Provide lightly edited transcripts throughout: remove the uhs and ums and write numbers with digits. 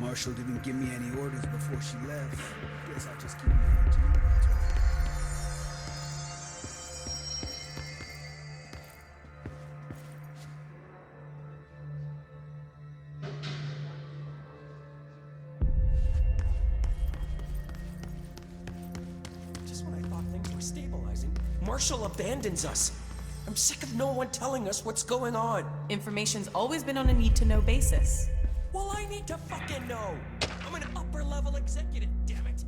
Marshall didn't give me any orders before she left. Guess I'll just keep managing inventory. Just when I thought things were stabilizing, Marshall abandons us. I'm sick of no one telling us what's going on. Information's always been on a need-to-know basis. Well, I need to fucking know. I'm an upper-level executive, damn it.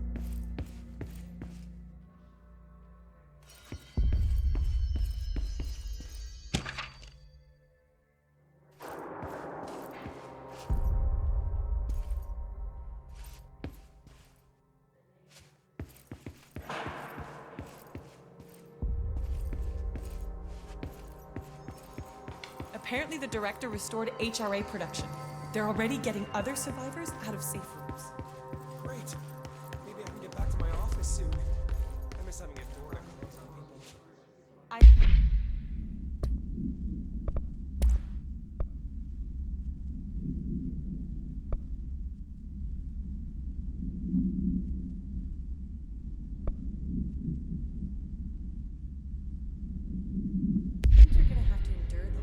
Apparently the director restored HRA production. They're already getting other survivors out of safe rooms. Great. Maybe I can get back to my office soon. I miss having a door to close on people. I... think you're gonna have to endure them.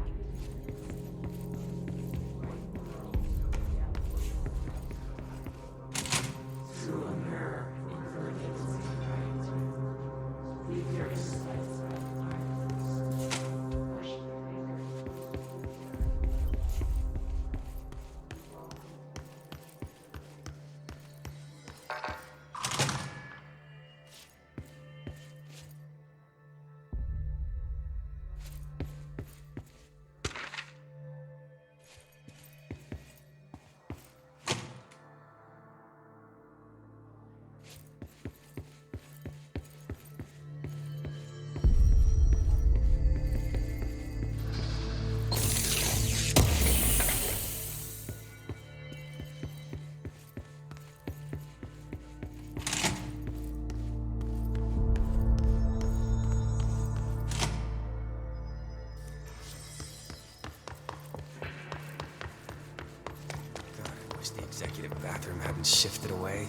God, I wish the executive bathroom hadn't shifted away.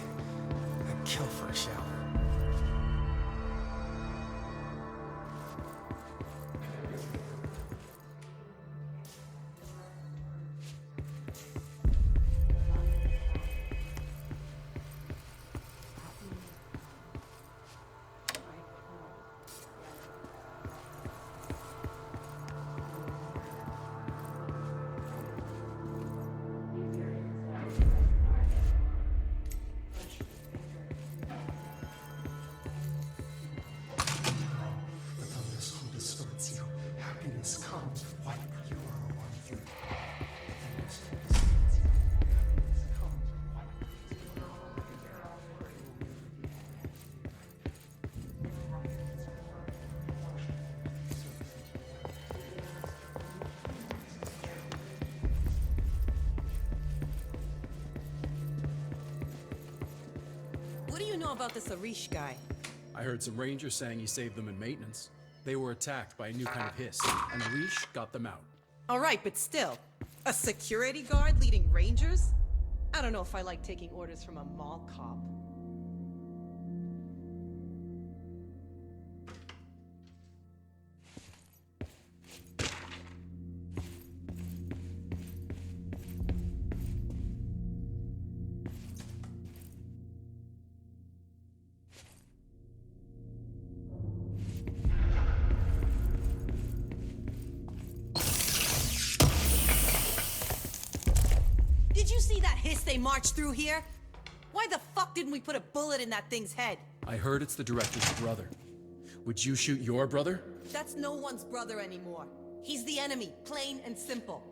I'd kill for a shower. The thunder's who distorts you. Happiness comes while you are one thing. The thunder's who distorts you. Happiness comes while you are What do you know about this Arish guy? I heard some rangers saying he saved them in maintenance. They were attacked by a new kind of hiss, and Arish got them out. All right, but still, a security guard leading rangers? I don't know if I like taking orders from a mall cop. Did you see that hiss they marched through here? Why the fuck didn't we put a bullet in that thing's head? I heard it's the director's brother. Would you shoot your brother? That's no one's brother anymore. He's the enemy, plain and simple.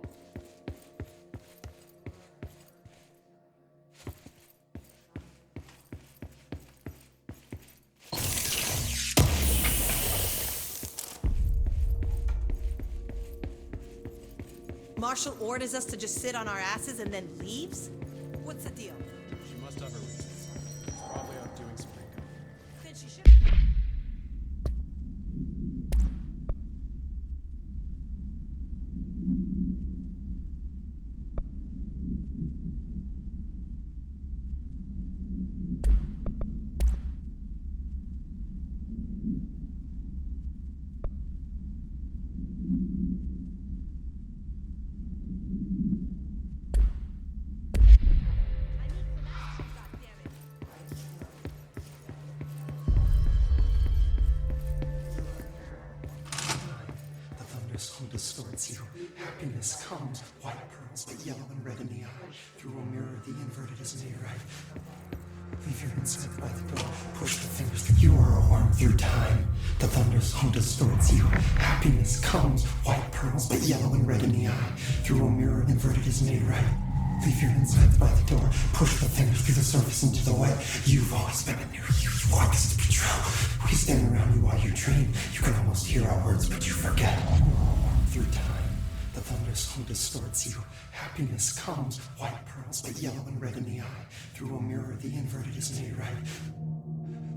Marshall orders us to just sit on our asses and then leaves? What's the deal? She must have her reasons. She's probably out doing some bingo. Then she should. distorts you. Happiness comes, white pearls, but yellow and red in the eye. Through a mirror, the inverted is made right. Leave your insight by the door. Push the fingers through. You are a worm through time. The thunderstorm distorts you. Happiness comes, white pearls, but yellow and red in the eye. Through a mirror, inverted is made right. Leave your insides by the door. Push the fingers through the surface into the wet. You've always been a new you. You want this to be true. We stand around you while you dream. You can almost hear our words, but you forget. Through time, the thunderstorm distorts you. Happiness comes, white pearls, but yellow and red in the eye. Through a mirror, the inverted is made right.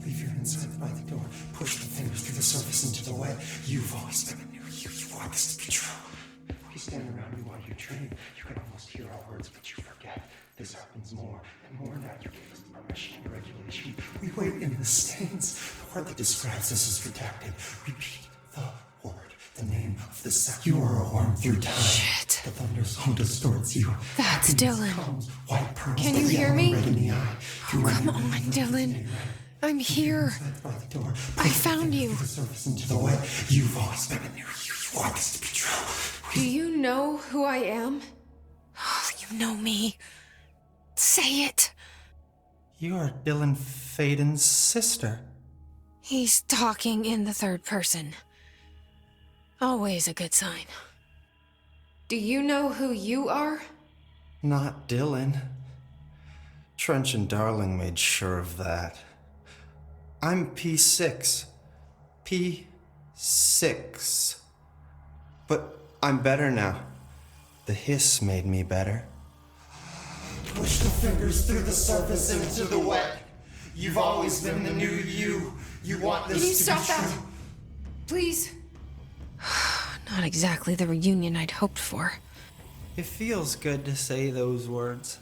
Leave your insides by the door. Push the fingers through the surface into the wet. You've always been a new you. You want this to be true. We stand around you while you dream. You can almost hear our words, but you forget. This happens more and more now. You gave us permission and regulation. We wait in the stands. The word that describes us is redacted. Repeat the word, the name of the sound. You are a worm through time. Shit. The thunderstorm distorts you. That's Happiness Dylan. comes, white pearls, Can but you hear yellow me? and red in the eye. Oh, come on, Dylan. I'm here. I found you. Through the surface into the wet. You've always been a new you. You want this to be true. Do you know who I am? Oh, you know me. Say it. You are Dylan Faden's sister. He's talking in the third person. Always a good sign. Do you know who you are? Not Dylan. Trench and Darling made sure of that. I'm P6. P6. But I'm better now. The hiss made me better. Push the fingers through the surface into the wet. You've always been the new you. You want this Can you to stop be that? true. Please. Not exactly the reunion I'd hoped for. It feels good to say those words.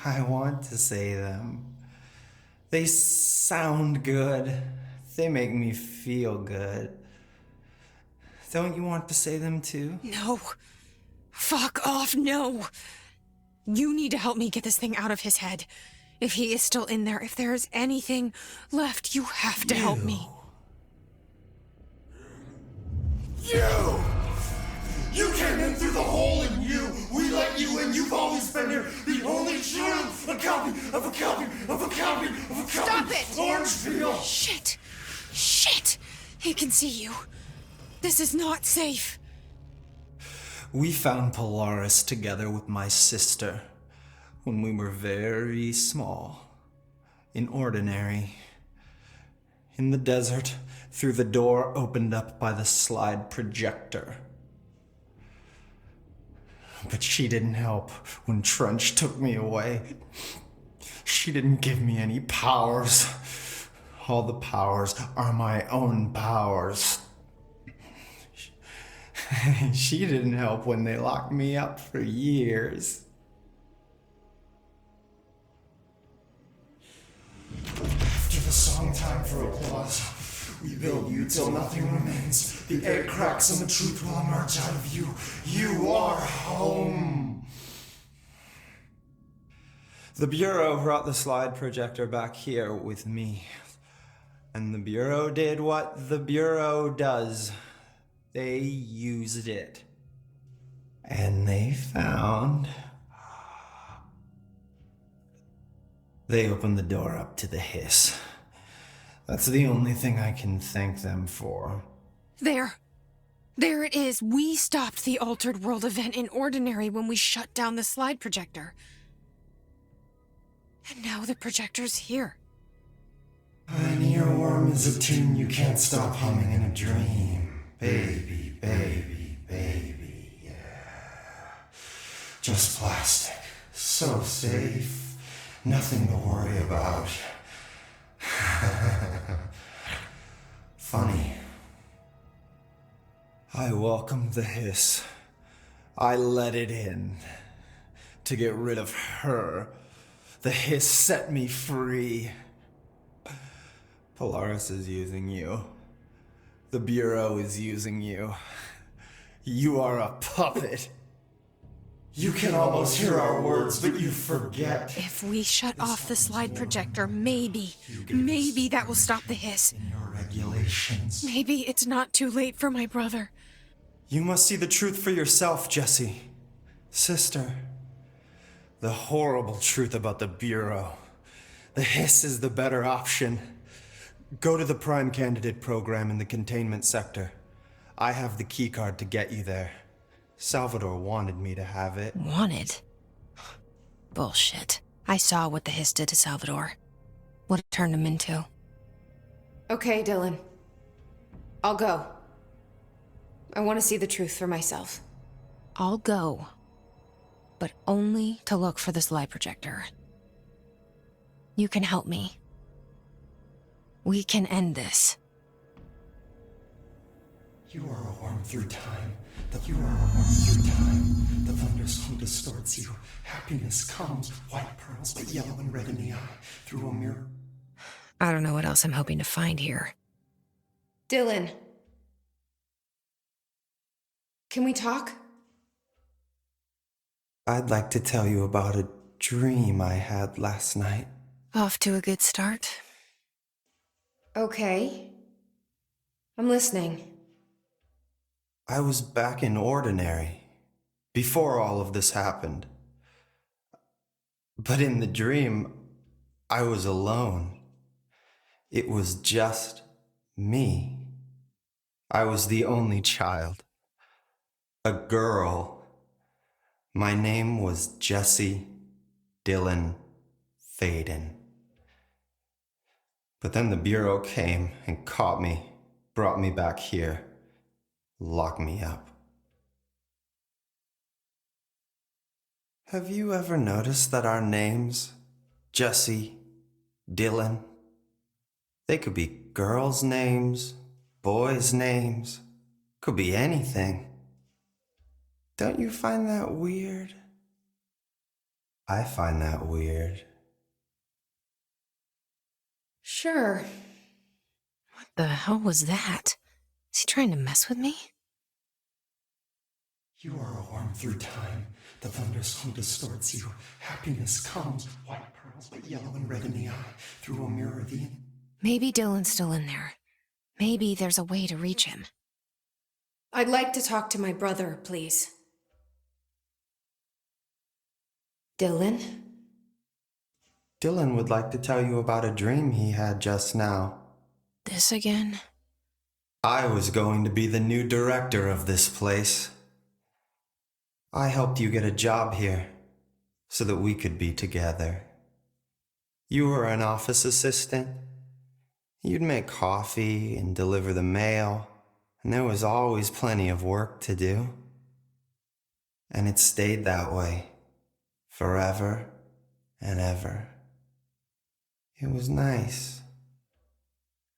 I want to say them. They sound good. They make me feel good. Don't you want to say them too? No. Fuck off, no. You need to help me get this thing out of his head. If he is still in there, if there is anything left, you have to help me. You! You came in through the hole in you! We let you in, you've always been here! The only true! A copy of a copy of a copy of a copy! Stop it! Orange peel! Shit! Shit! He can see you. This is not safe. We found Polaris together with my sister when we were very small, in Ordinary, in the desert, through the door opened up by the slide projector. But she didn't help when Trench took me away. She didn't give me any powers. All the powers are my own powers. She didn't help when they locked me up for years. After the song time for applause, we build you till nothing remains. The egg cracks and the truth will emerge out of you. You are home. The Bureau brought the slide projector back here with me. And the Bureau did what the Bureau does. They used it. And they found... They opened the door up to the hiss. That's the only thing I can thank them for. There. There it is. We stopped the Altered World event in Ordinary when we shut down the slide projector. And now the projector's here. An earworm is a tune you can't stop humming in a dream. Baby, baby, baby, yeah. Just plastic. So safe. Nothing to worry about. Funny. I welcomed the hiss. I let it in. To get rid of her. The hiss set me free. Polaris is using you. The Bureau is using you. You are a puppet. You can almost hear our words, but you forget. If we shut off the slide projector, maybe that will stop the hiss. In your regulations. Maybe it's not too late for my brother. You must see the truth for yourself, Jesse. Sister. The horrible truth about the Bureau. The Hiss is the better option. Go to the Prime Candidate program in the containment sector. I have the keycard to get you there. Salvador wanted me to have it. Wanted? Bullshit. I saw what the Hiss did to Salvador. What it turned him into. Okay, Dylan. I'll go. I want to see the truth for myself. I'll go. But only to look for this light projector. You can help me. We can end this. You are a worm through time. You are a worm through time. The thunderstorm distorts you. Happiness comes, white pearls, but yellow and red in the eye, through a mirror. I don't know what else I'm hoping to find here. Dylan. Can we talk? I'd like to tell you about a dream I had last night. Off to a good start. Okay. I'm listening. I was back in Ordinary, before all of this happened. But in the dream, I was alone. It was just me. I was the only child. A girl. My name was Jesse Dylan Faden. But then the Bureau came and caught me, brought me back here, locked me up. Have you ever noticed that our names, Jesse, Dylan, they could be girls' names, boys' names, could be anything. Don't you find that weird? I find that weird. Sure. What the hell was that? Is he trying to mess with me? You are a worm through time. The thunderstorm distorts you. Happiness comes, white pearls, but yellow and red in the eye, through a mirror the... Maybe Dylan's still in there. Maybe there's a way to reach him. I'd like to talk to my brother, please. Dylan? Dylan would like to tell you about a dream he had just now. This again? I was going to be the new director of this place. I helped you get a job here so that we could be together. You were an office assistant. You'd make coffee and deliver the mail, and there was always plenty of work to do. And it stayed that way, forever and ever. It was nice.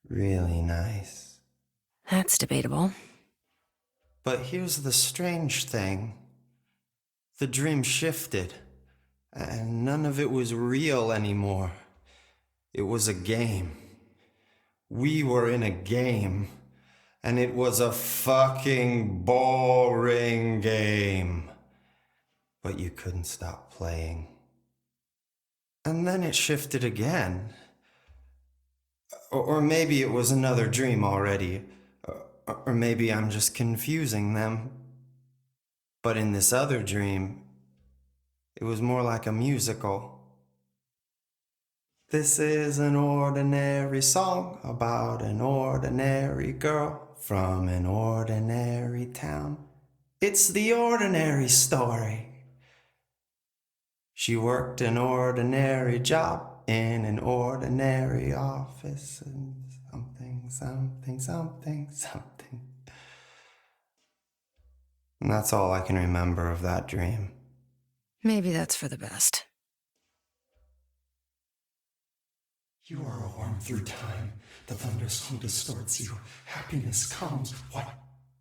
Really nice. That's debatable. But here's the strange thing. The dream shifted, and none of it was real anymore. It was a game. We were in a game, and it was a fucking boring game. But you couldn't stop playing. And then it shifted again. Or maybe it was another dream already. Or maybe I'm just confusing them. But in this other dream, it was more like a musical. This is an ordinary song about an ordinary girl from an ordinary town. It's the ordinary story. She worked an ordinary job in an ordinary office and something. And that's all I can remember of that dream. Maybe that's for the best. You are a worm through time. The thunderstorm distorts you. Happiness comes, white...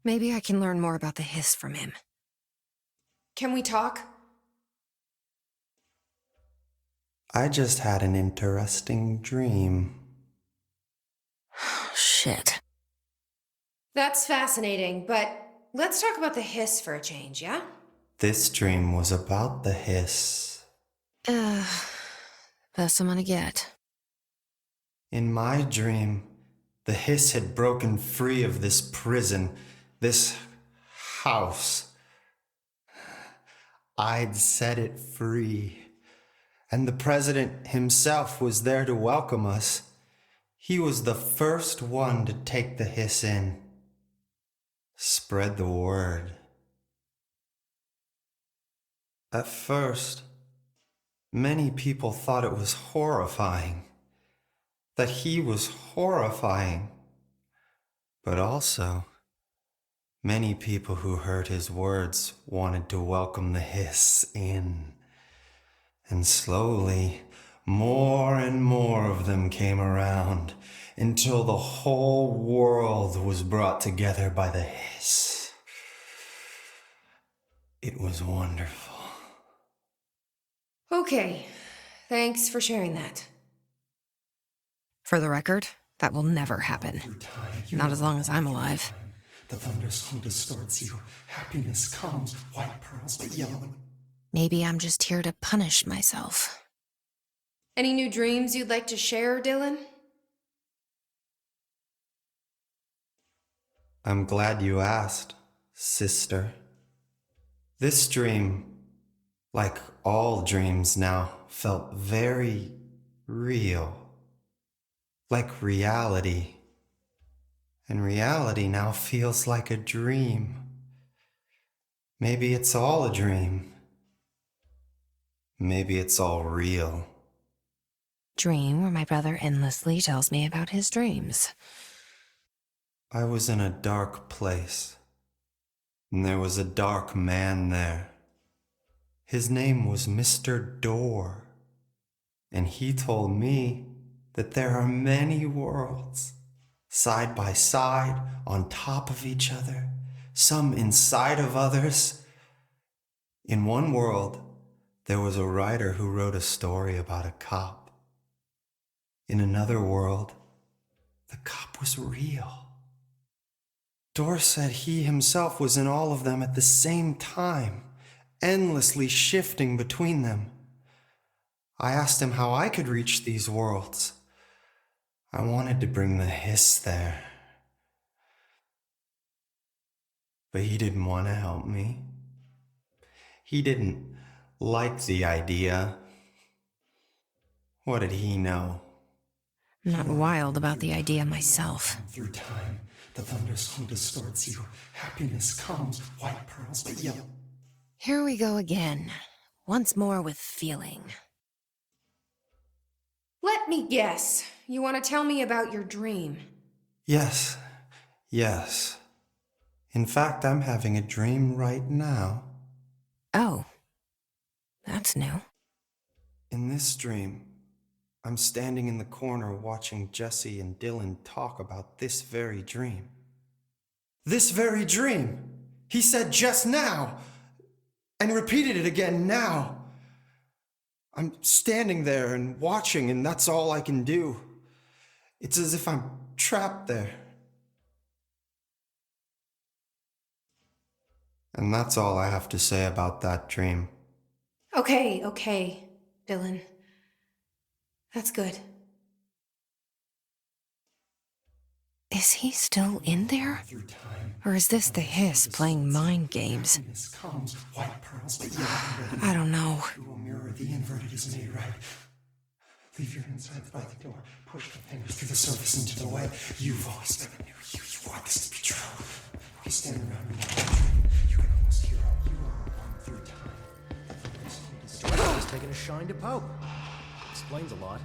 Maybe I can learn more about the Hiss from him. Can we talk? I just had an interesting dream. Shit. That's fascinating, but let's talk about the Hiss for a change, yeah? This dream was about the Hiss. Best I'm gonna get. In my dream, the Hiss had broken free of this prison, this house. I'd set it free. And the president himself was there to welcome us. He was the first one to take the hiss in. Spread the word. At first, many people thought it was horrifying. That he was horrifying. But also, many people who heard his words wanted to welcome the hiss in. And slowly, more and more of them came around until the whole world was brought together by the hiss. It was wonderful. Okay, thanks for sharing that. For the record, that will never happen. Through time, Not as long as I'm alive. the thunderstorm distorts you. Happiness comes, white pearls, but yellow. Maybe I'm just here to punish myself. Any new dreams you'd like to share, Dylan? I'm glad you asked, sister. This dream, like all dreams now, felt very real. Like reality. And reality now feels like a dream. Maybe it's all a dream. Maybe it's all real. Dream where my brother endlessly tells me about his dreams. I was in a dark place, and there was a dark man there. His name was Mr. Door, and he told me that there are many worlds, side by side, on top of each other, some inside of others. In one world, there was a writer who wrote a story about a cop. In another world, the cop was real. Door said he himself was in all of them at the same time, endlessly shifting between them. I asked him how I could reach these worlds. I wanted to bring the hiss there. But he didn't want to help me. He didn't like the idea. What did he know? I'm not wild about the idea myself. Through time, the thunderstorm distorts you. Happiness comes, white pearls, but yellow. Here we go again. Once more with feeling. Let me guess. You want to tell me about your dream? Yes. In fact, I'm having a dream right now. Oh. That's new. In this dream, I'm standing in the corner watching Jesse and Dylan talk about this very dream. This very dream! He said just now! And repeated it again now! I'm standing there and watching, and that's all I can do. It's as if I'm trapped there. And that's all I have to say about that dream. Okay, Dylan. That's good. Is he still in there? Through time, Or is this the hiss playing mind games? happiness comes, white pearls, but yellow. I don't know. You will mirror the inverted is made right. Leave your insides by the door. Push the fingers through the surface into the web. You've always been a new you. You want this to be true. You stand around and watch the dream. You can almost hear it. You are one through time. The thunderstorm distorts. Just taking a shine to Pope. Explains a lot.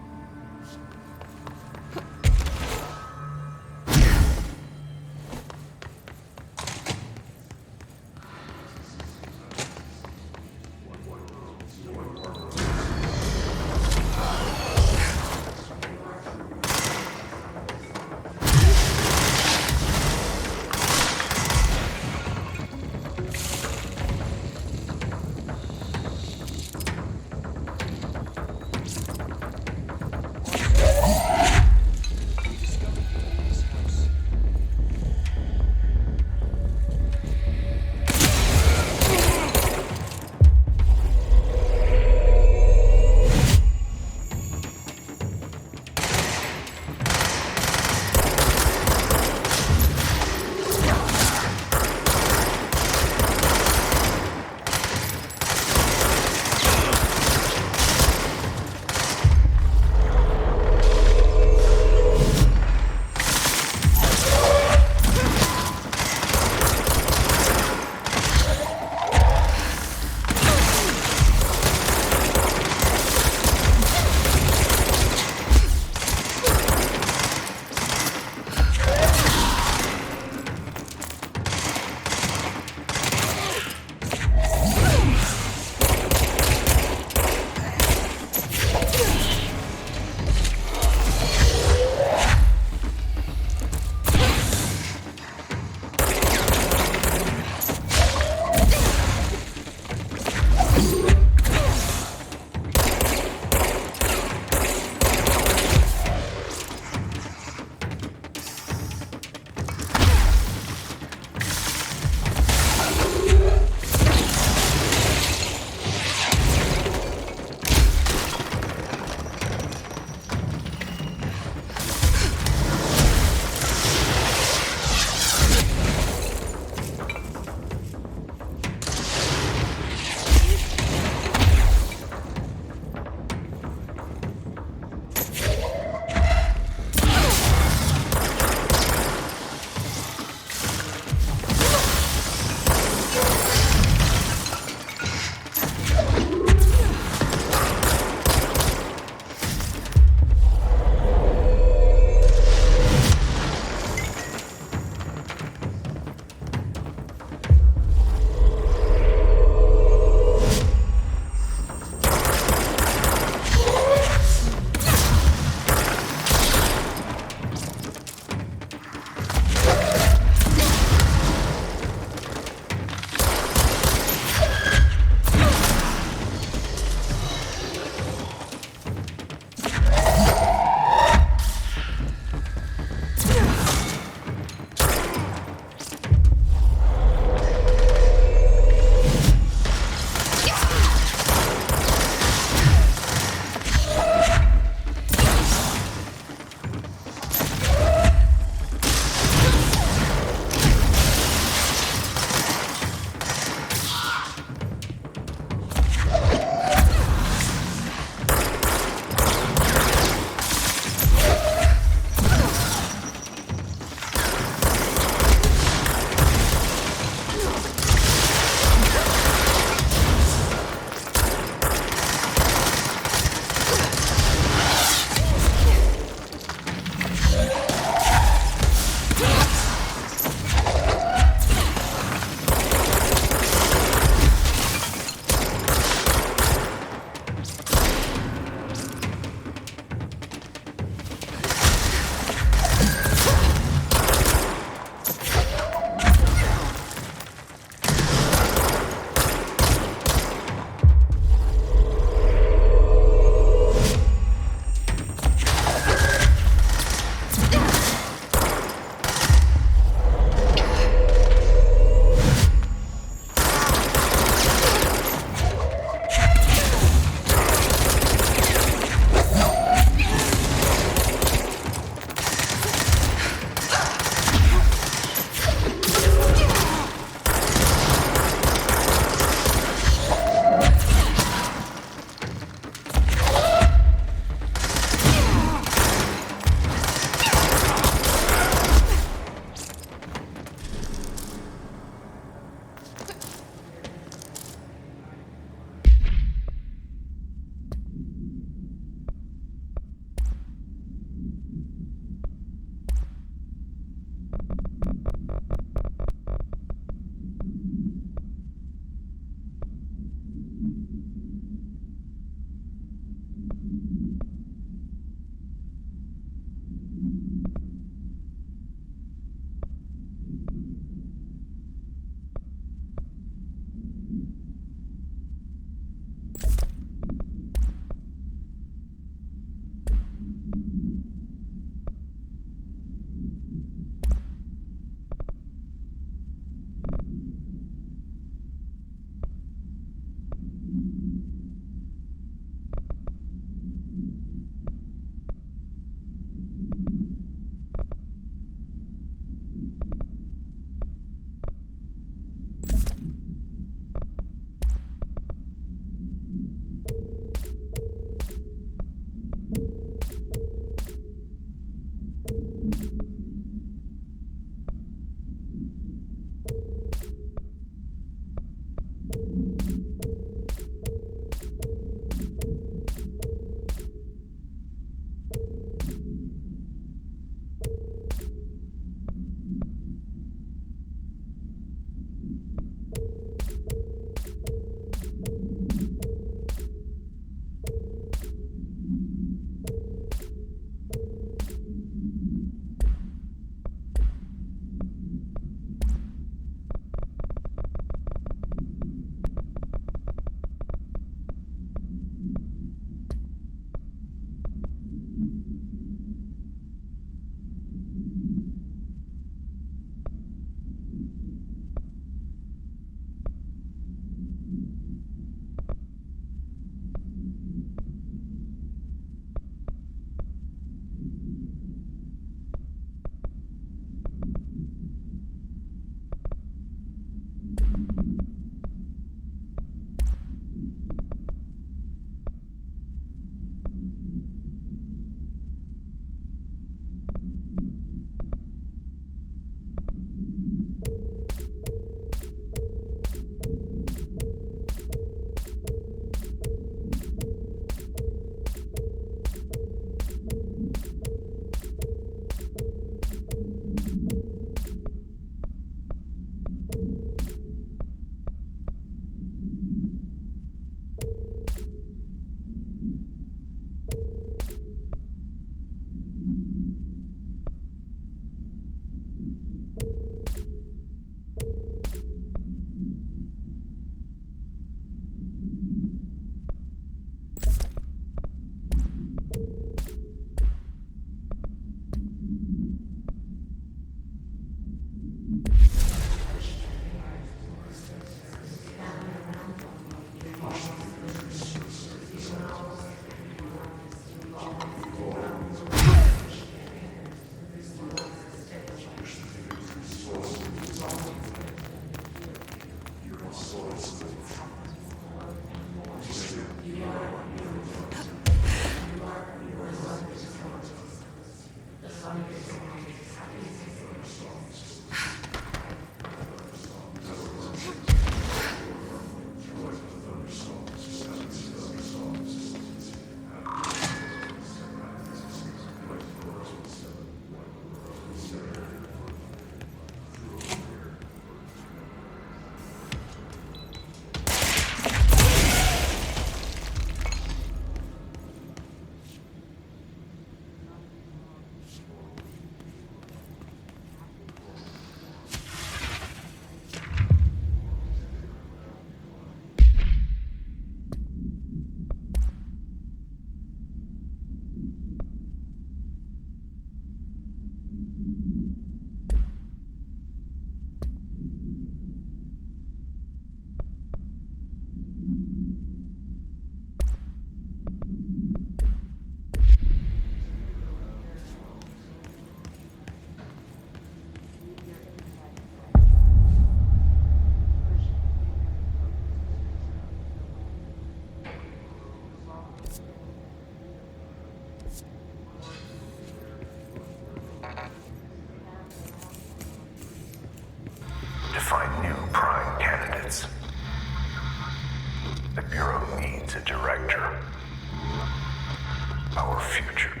our future.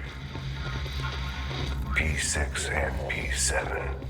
P6 and P7.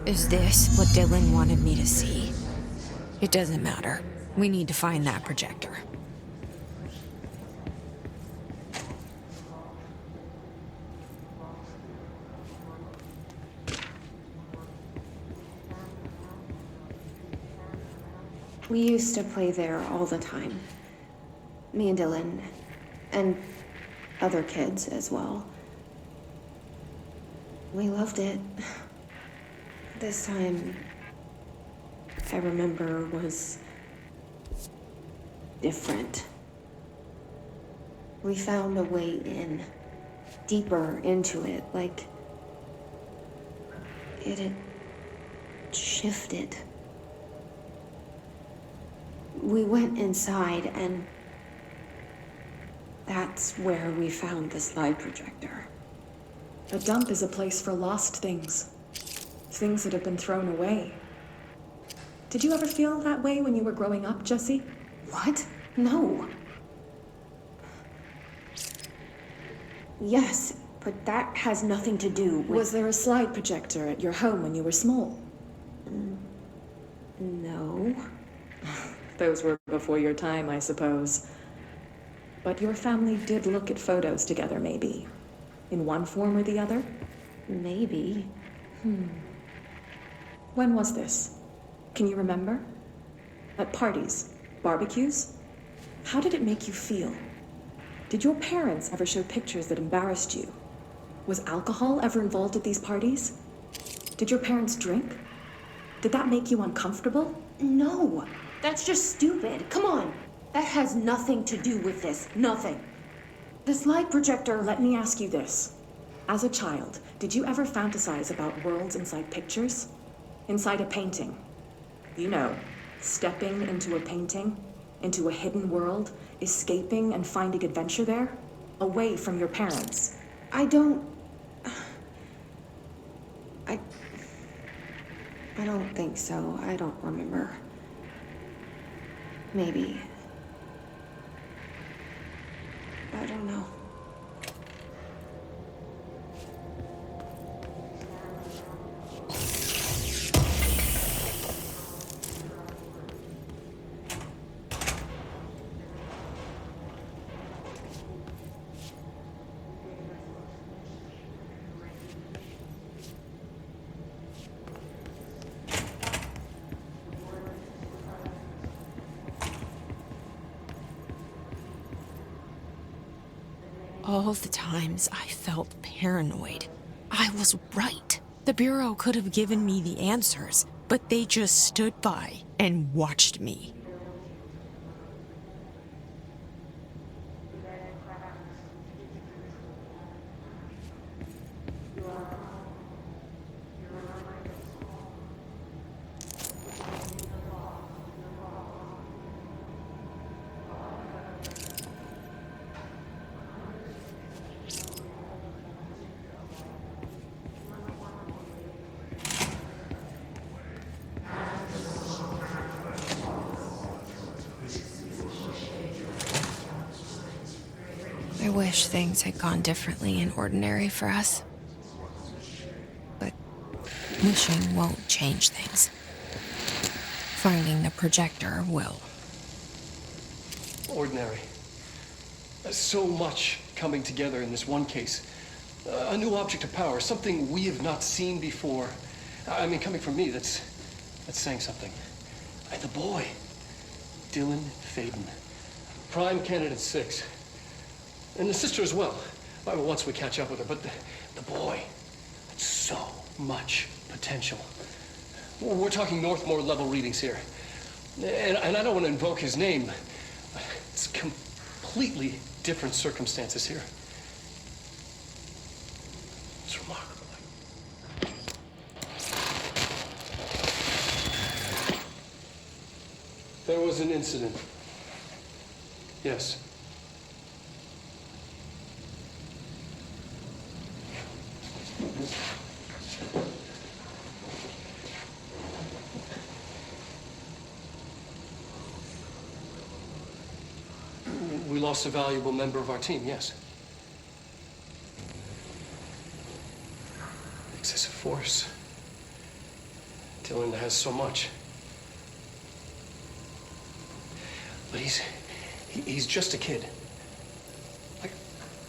Is this what Dylan wanted me to see? It doesn't matter. We need to find that projector. We used to play there all the time. Me and Dylan, and other kids as well. We loved it. This time, I remember, was different. We found a way in, deeper into it, like it had shifted. We went inside, and that's where we found the slide projector. A dump is a place for lost things. Things that have been thrown away. Did you ever feel that way when you were growing up, Jesse? What? No. Yes, but that has nothing to do with... Was there a slide projector at your home when you were small? No. Those were before your time, I suppose. But your family did look at photos together, maybe. In one form or the other? Maybe. When was this? Can you remember? At parties? Barbecues? How did it make you feel? Did your parents ever show pictures that embarrassed you? Was alcohol ever involved at these parties? Did your parents drink? Did that make you uncomfortable? No. That's just stupid. Come on. That has nothing to do with this. Nothing. The slide projector, let me ask you this. As a child, did you ever fantasize about worlds inside pictures? Inside a painting? You know, stepping into a painting, into a hidden world, escaping and finding adventure there, away from your parents. I don't think so. I don't remember. Maybe. I don't know. All the times I felt paranoid. I was right. The Bureau could have given me the answers, but they just stood by and watched me. I wish things had gone differently in Ordinary for us. But wishing won't change things. Finding the projector will. Ordinary. So much coming together in this one case. A new object of power, something we have not seen before. I mean, coming from me, that's saying something. The boy, Dylan Faden, prime candidate 6. And the sister as well. Once we catch up with her, but the boy, so much potential. We're talking Northmore level readings here. And I don't want to invoke his name. It's completely different circumstances here. It's remarkable. There was an incident. Yes. We lost a valuable member of our team, yes. Excessive force. Dylan has so much. But he's just a kid. Like,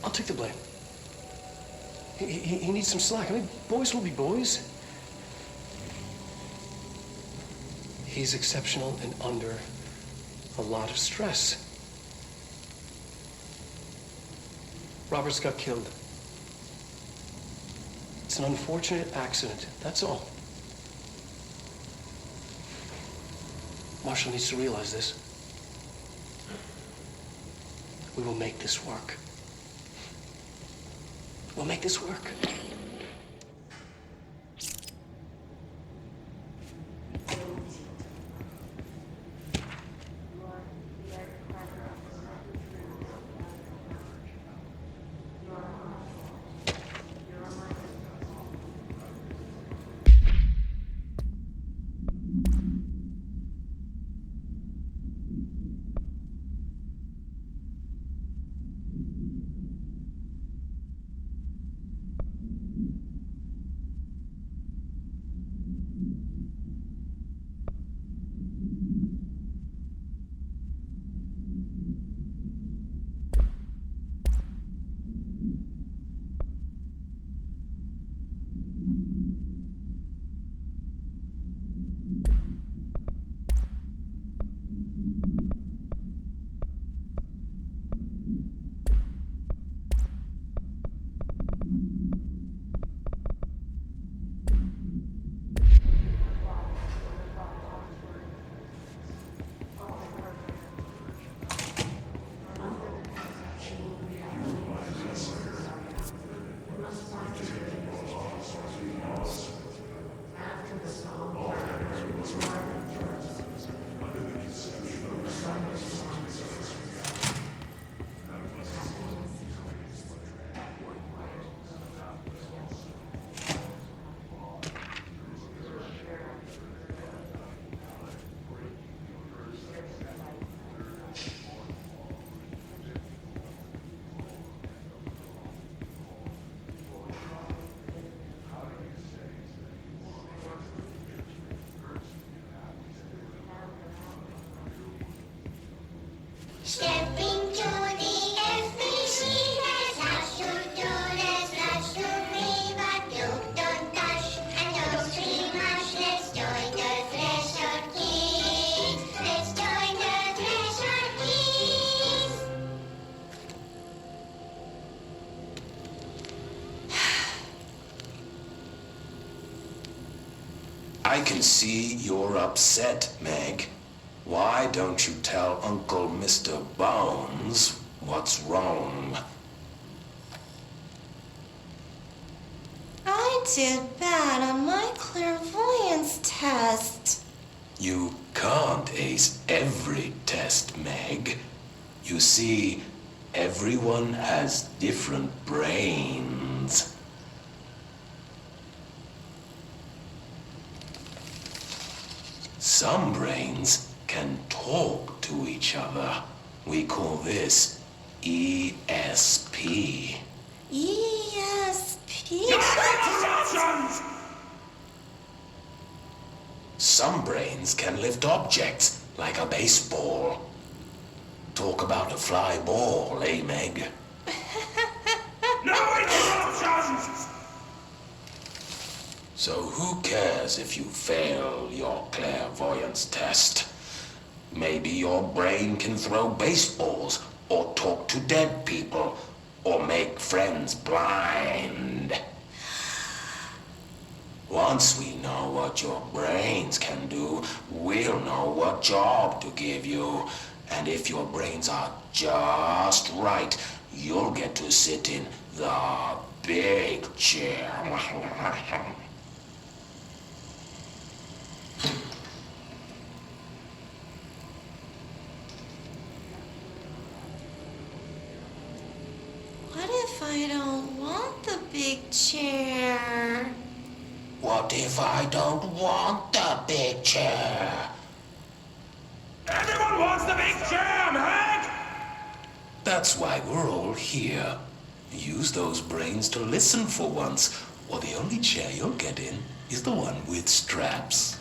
I'll take the blame. He needs some slack. I mean, boys will be boys. He's exceptional and under a lot of stress. Roberts got killed. It's an unfortunate accident, that's all. Marshall needs to realize this. We will make this work. We'll make this work. Stepping to the FBC, there's house to do, there's lots to read, but you don't touch and don't scream hush. Let's join the Thresher Kids. Let's join the Thresher Kids. I can see you're upset, Meg. Why don't you tell Uncle Mr. Bones what's wrong? I did bad on my clairvoyance test. You can't ace every test, Meg. You see, everyone has different brains. Some brains can talk to each other. We call this ESP. ESP? Some brains can lift objects, like a baseball. Talk about a fly ball, eh, Meg? No interruptions! So who cares if you fail your clairvoyance test? Maybe your brain can throw baseballs, or talk to dead people, or make friends blind. Once we know what your brains can do, we'll know what job to give you. And if your brains are just right, you'll get to sit in the big chair. What if I don't want the big chair? What if I don't want the big chair? Everyone wants the big chair, Hank! That's why we're all here. Use those brains to listen for once, or the only chair you'll get in is the one with straps.